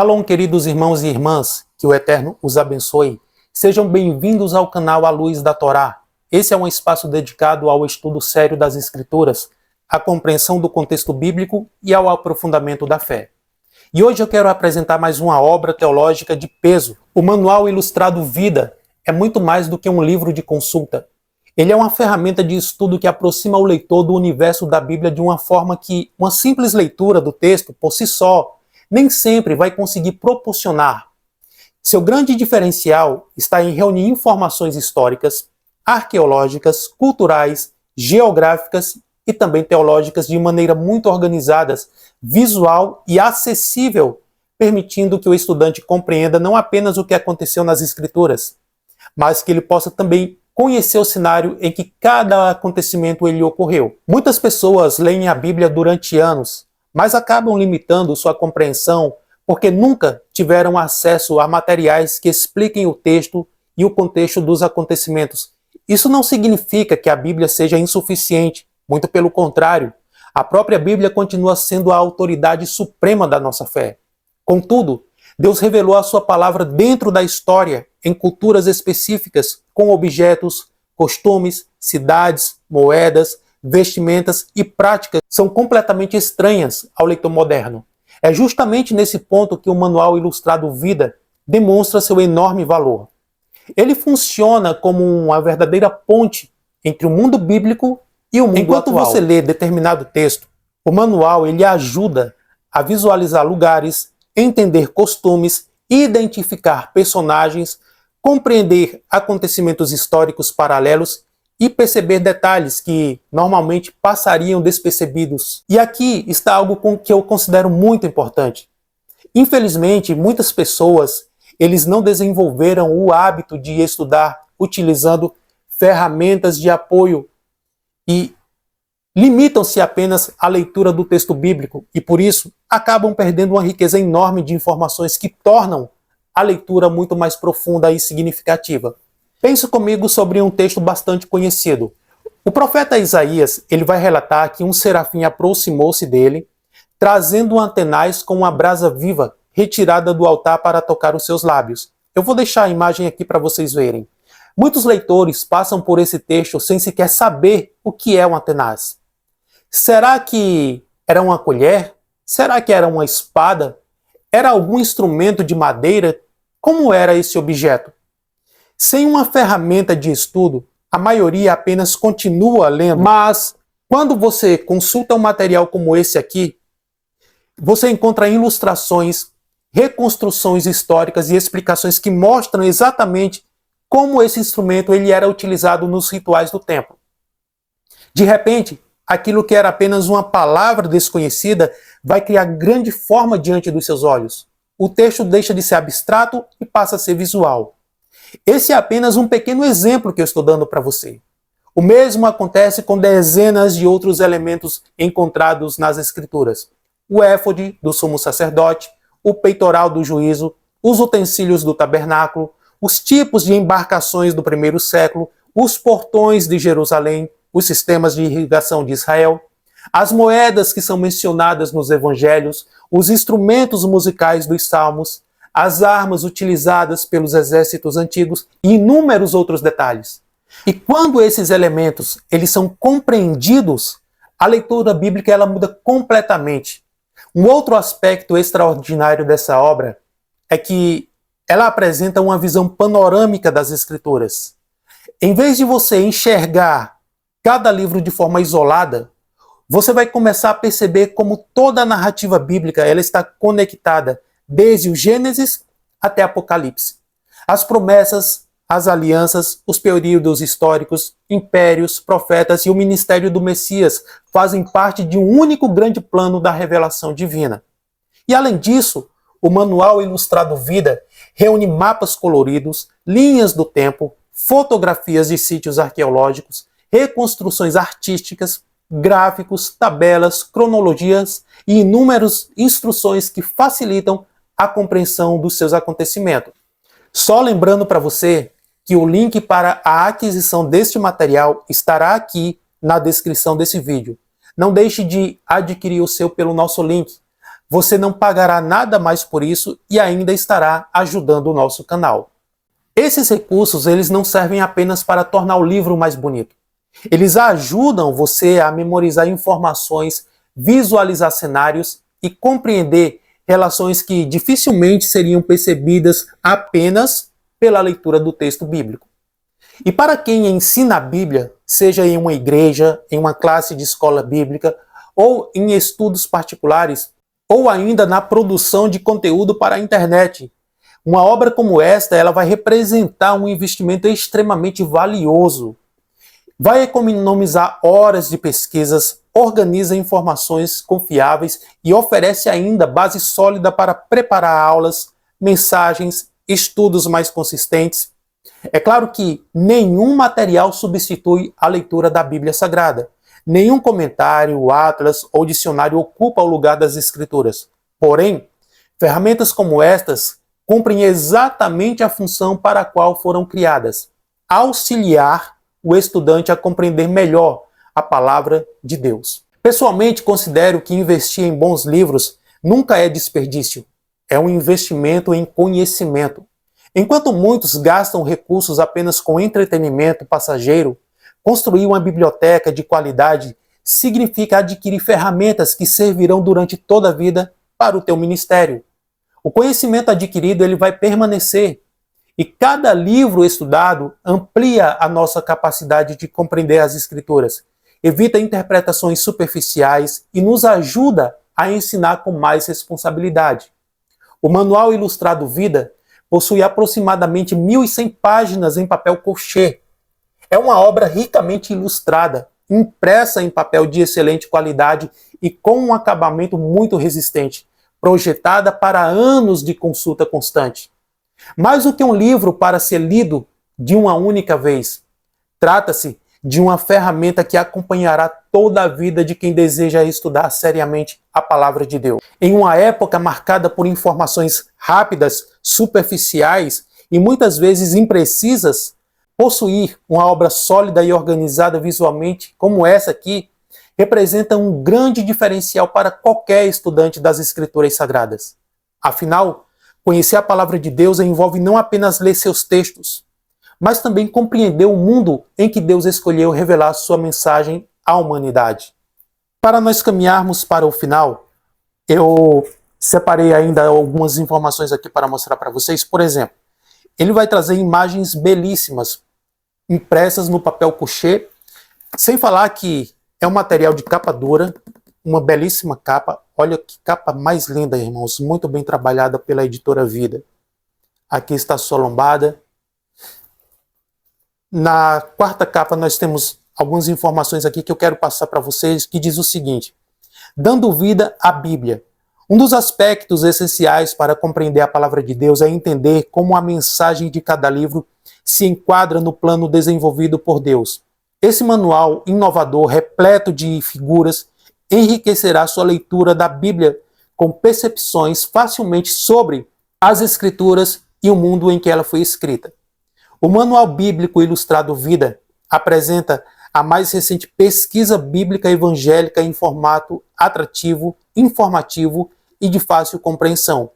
Shalom, queridos irmãos e irmãs, que o Eterno os abençoe. Sejam bem-vindos ao canal A Luz da Torá. Esse é um espaço dedicado ao estudo sério das Escrituras, à compreensão do contexto bíblico e ao aprofundamento da fé. E hoje eu quero apresentar mais uma obra teológica de peso. O Manual Ilustrado Vida é muito mais do que um livro de consulta. Ele é uma ferramenta de estudo que aproxima o leitor do universo da Bíblia de uma forma que uma simples leitura do texto, por si só, nem sempre vai conseguir proporcionar. Seu grande diferencial está em reunir informações históricas, arqueológicas, culturais, geográficas e também teológicas de maneira muito organizadas, visual e acessível, permitindo que o estudante compreenda não apenas o que aconteceu nas Escrituras, mas que ele possa também conhecer o cenário em que cada acontecimento ele ocorreu. Muitas pessoas leem a Bíblia durante anos, mas acabam limitando sua compreensão porque nunca tiveram acesso a materiais que expliquem o texto e o contexto dos acontecimentos. Isso não significa que a Bíblia seja insuficiente, muito pelo contrário. A própria Bíblia continua sendo a autoridade suprema da nossa fé. Contudo, Deus revelou a sua palavra dentro da história, em culturas específicas, com objetos, costumes, cidades, moedas, vestimentas e práticas são completamente estranhas ao leitor moderno. É justamente nesse ponto que o Manual Ilustrado Vida demonstra seu enorme valor. Ele funciona como uma verdadeira ponte entre o mundo bíblico e o mundo atual. Enquanto você lê determinado texto, o manual ele ajuda a visualizar lugares, entender costumes, identificar personagens, compreender acontecimentos históricos paralelos e perceber detalhes que normalmente passariam despercebidos. E aqui está algo que eu considero muito importante. Infelizmente, muitas pessoas eles não desenvolveram o hábito de estudar utilizando ferramentas de apoio e limitam-se apenas à leitura do texto bíblico e, por isso, acabam perdendo uma riqueza enorme de informações que tornam a leitura muito mais profunda e significativa. Pense comigo sobre um texto bastante conhecido. O profeta Isaías ele vai relatar que um serafim aproximou-se dele, trazendo um tenaz com uma brasa viva retirada do altar para tocar os seus lábios. Eu vou deixar a imagem aqui para vocês verem. Muitos leitores passam por esse texto sem sequer saber o que é uma tenaz. Será que era uma colher? Será que era uma espada? Era algum instrumento de madeira? Como era esse objeto? Sem uma ferramenta de estudo, a maioria apenas continua lendo. Mas quando você consulta um material como esse aqui, você encontra ilustrações, reconstruções históricas e explicações que mostram exatamente como esse instrumento ele era utilizado nos rituais do templo. De repente, aquilo que era apenas uma palavra desconhecida vai criar grande forma diante dos seus olhos. O texto deixa de ser abstrato e passa a ser visual. Esse é apenas um pequeno exemplo que eu estou dando para você. O mesmo acontece com dezenas de outros elementos encontrados nas Escrituras. O éfode do sumo sacerdote, o peitoral do juízo, os utensílios do tabernáculo, os tipos de embarcações do primeiro século, os portões de Jerusalém, os sistemas de irrigação de Israel, as moedas que são mencionadas nos evangelhos, os instrumentos musicais dos salmos, as armas utilizadas pelos exércitos antigos e inúmeros outros detalhes. E quando esses elementos eles são compreendidos, a leitura bíblica ela muda completamente. Um outro aspecto extraordinário dessa obra é que ela apresenta uma visão panorâmica das Escrituras. Em vez de você enxergar cada livro de forma isolada, você vai começar a perceber como toda a narrativa bíblica ela está conectada desde o Gênesis até Apocalipse. As promessas, as alianças, os períodos históricos, impérios, profetas e o ministério do Messias fazem parte de um único grande plano da revelação divina. E além disso, o Manual Ilustrado Vida reúne mapas coloridos, linhas do tempo, fotografias de sítios arqueológicos, reconstruções artísticas, gráficos, tabelas, cronologias e inúmeras instruções que facilitam a compreensão dos seus acontecimentos. Só lembrando para você que o link para a aquisição deste material estará aqui na descrição desse vídeo. Não deixe de adquirir o seu pelo nosso link. você não pagará nada mais por isso e ainda estará ajudando o nosso canal. Esses recursos, eles não servem apenas para tornar o livro mais bonito. Eles ajudam você a memorizar informações, visualizar cenários e compreender relações que dificilmente seriam percebidas apenas pela leitura do texto bíblico. E para quem ensina a Bíblia, seja em uma igreja, em uma classe de escola bíblica, ou em estudos particulares, ou ainda na produção de conteúdo para a internet, uma obra como esta, ela vai representar um investimento extremamente valioso. Vai economizar horas de pesquisas, organiza informações confiáveis e oferece ainda base sólida para preparar aulas, mensagens, estudos mais consistentes. É claro que nenhum material substitui a leitura da Bíblia Sagrada. Nenhum comentário, atlas ou dicionário ocupa o lugar das Escrituras. Porém, ferramentas como estas cumprem exatamente a função para a qual foram criadas: auxiliar o estudante a compreender melhor a palavra de Deus. Pessoalmente, considero que investir em bons livros nunca é desperdício. É um investimento em conhecimento. Enquanto muitos gastam recursos apenas com entretenimento passageiro, construir uma biblioteca de qualidade significa adquirir ferramentas que servirão durante toda a vida para o teu ministério. O conhecimento adquirido ele vai permanecer. E cada livro estudado amplia a nossa capacidade de compreender as Escrituras, evita interpretações superficiais e nos ajuda a ensinar com mais responsabilidade. O Manual Ilustrado Vida possui aproximadamente 1.100 páginas em papel couché. É uma obra ricamente ilustrada, impressa em papel de excelente qualidade e com um acabamento muito resistente, projetada para anos de consulta constante. Mais do que um livro para ser lido de uma única vez, trata-se de uma ferramenta que acompanhará toda a vida de quem deseja estudar seriamente a palavra de Deus. Em uma época marcada por informações rápidas, superficiais e muitas vezes imprecisas, possuir uma obra sólida e organizada visualmente, como essa aqui, representa um grande diferencial para qualquer estudante das Escrituras Sagradas. Afinal, conhecer a palavra de Deus envolve não apenas ler seus textos, mas também compreender o mundo em que Deus escolheu revelar sua mensagem à humanidade. Para nós caminharmos para o final, eu separei ainda algumas informações aqui para mostrar para vocês. Por exemplo, ele vai trazer imagens belíssimas, impressas no papel couché, sem falar que é um material de capa dura, uma belíssima capa. Olha que capa mais linda, irmãos, muito bem trabalhada pela editora Vida. Aqui está a sua lombada. Na quarta capa nós temos algumas informações aqui que eu quero passar para vocês, que diz o seguinte: dando vida à Bíblia. Um dos aspectos essenciais para compreender a palavra de Deus é entender como a mensagem de cada livro se enquadra no plano desenvolvido por Deus. Esse manual inovador, repleto de figuras, enriquecerá sua leitura da Bíblia com percepções facilmente sobre as Escrituras e o mundo em que ela foi escrita. O Manual Bíblico Ilustrado Vida apresenta a mais recente pesquisa bíblica evangélica em formato atrativo, informativo e de fácil compreensão.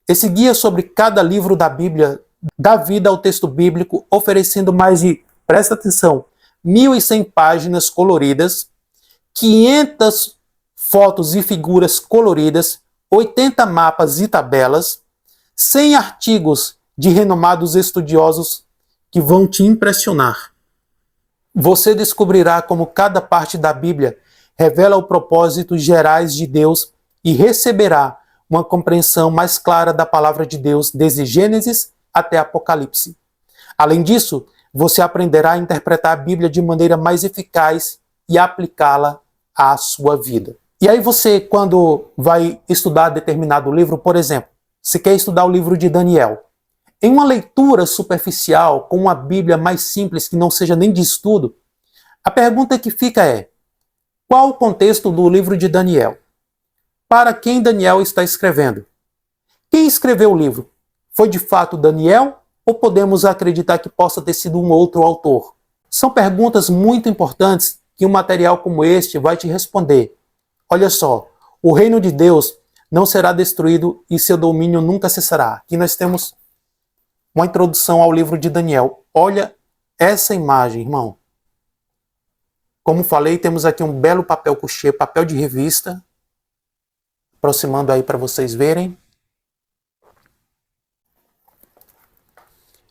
Esse guia sobre cada livro da Bíblia dá vida ao texto bíblico, oferecendo mais de, presta atenção, 1.100 páginas coloridas, 500 fotos e figuras coloridas, 80 mapas e tabelas, 100 artigos de renomados estudiosos que vão te impressionar. Você descobrirá como cada parte da Bíblia revela os propósitos gerais de Deus e receberá uma compreensão mais clara da palavra de Deus desde Gênesis até Apocalipse. Além disso, você aprenderá a interpretar a Bíblia de maneira mais eficaz e aplicá-la à sua vida. E aí você, quando vai estudar determinado livro, por exemplo, se quer estudar o livro de Daniel, em uma leitura superficial, com uma Bíblia mais simples, que não seja nem de estudo, a pergunta que fica é: qual o contexto do livro de Daniel? Para quem Daniel está escrevendo? Quem escreveu o livro? Foi de fato Daniel ou podemos acreditar que possa ter sido um outro autor? São perguntas muito importantes que um material como este vai te responder. Olha só, o reino de Deus não será destruído e seu domínio nunca cessará. Aqui nós temos uma introdução ao livro de Daniel. Olha essa imagem, irmão. Como falei, temos aqui um belo papel couché, papel de revista. Aproximando aí para vocês verem.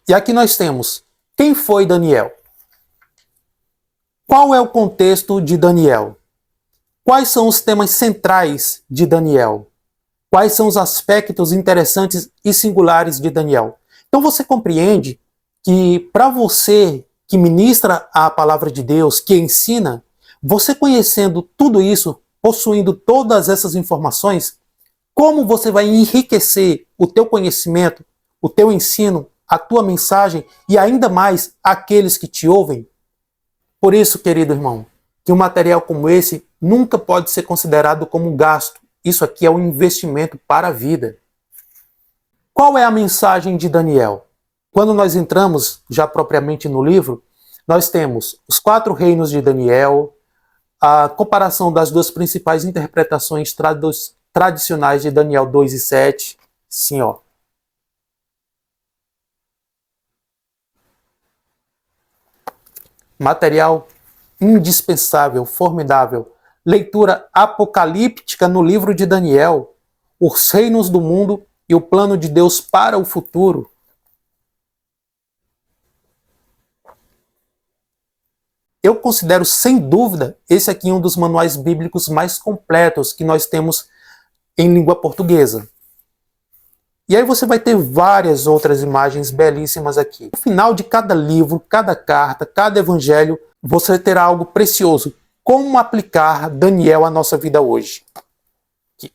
E aqui nós temos, quem foi Daniel? Qual é o contexto de Daniel? Quais são os temas centrais de Daniel? Quais são os aspectos interessantes e singulares de Daniel? Então você compreende que para você que ministra a palavra de Deus, que ensina, você conhecendo tudo isso, possuindo todas essas informações, como você vai enriquecer o teu conhecimento, o teu ensino, a tua mensagem e ainda mais aqueles que te ouvem? Por isso, querido irmão, que um material como esse nunca pode ser considerado como um gasto. Isso aqui é um investimento para a vida. Qual é a mensagem de Daniel? Quando nós entramos já propriamente no livro, nós temos os 4 reinos de Daniel, a comparação das 2 principais interpretações tradicionais de Daniel 2 e 7. Sim, ó. Material indispensável, formidável. Leitura apocalíptica no livro de Daniel. Os reinos do mundo e o plano de Deus para o futuro. Eu considero, sem dúvida, esse aqui um dos manuais bíblicos mais completos que nós temos em língua portuguesa. E aí você vai ter várias outras imagens belíssimas aqui. No final de cada livro, cada carta, cada evangelho, você terá algo precioso. Como aplicar Daniel à nossa vida hoje? Aqui.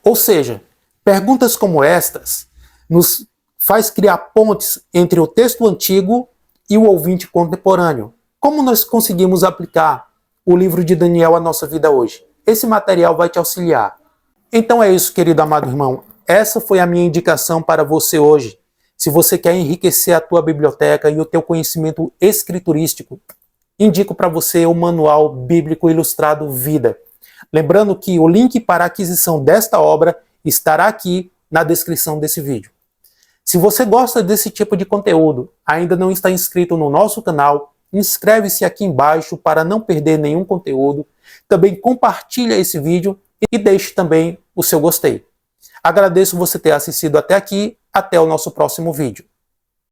Ou seja, perguntas como estas nos faz criar pontes entre o texto antigo e o ouvinte contemporâneo. Como nós conseguimos aplicar o livro de Daniel à nossa vida hoje? Esse material vai te auxiliar. Então é isso, querido amado irmão. Essa foi a minha indicação para você hoje. Se você quer enriquecer a tua biblioteca e o teu conhecimento escriturístico, indico para você o Manual Bíblico Ilustrado Vida. Lembrando que o link para a aquisição desta obra estará aqui na descrição desse vídeo. Se você gosta desse tipo de conteúdo, ainda não está inscrito no nosso canal, inscreve-se aqui embaixo para não perder nenhum conteúdo. Também compartilha esse vídeo e deixe também o seu gostei. Agradeço você ter assistido até aqui. Até o nosso próximo vídeo.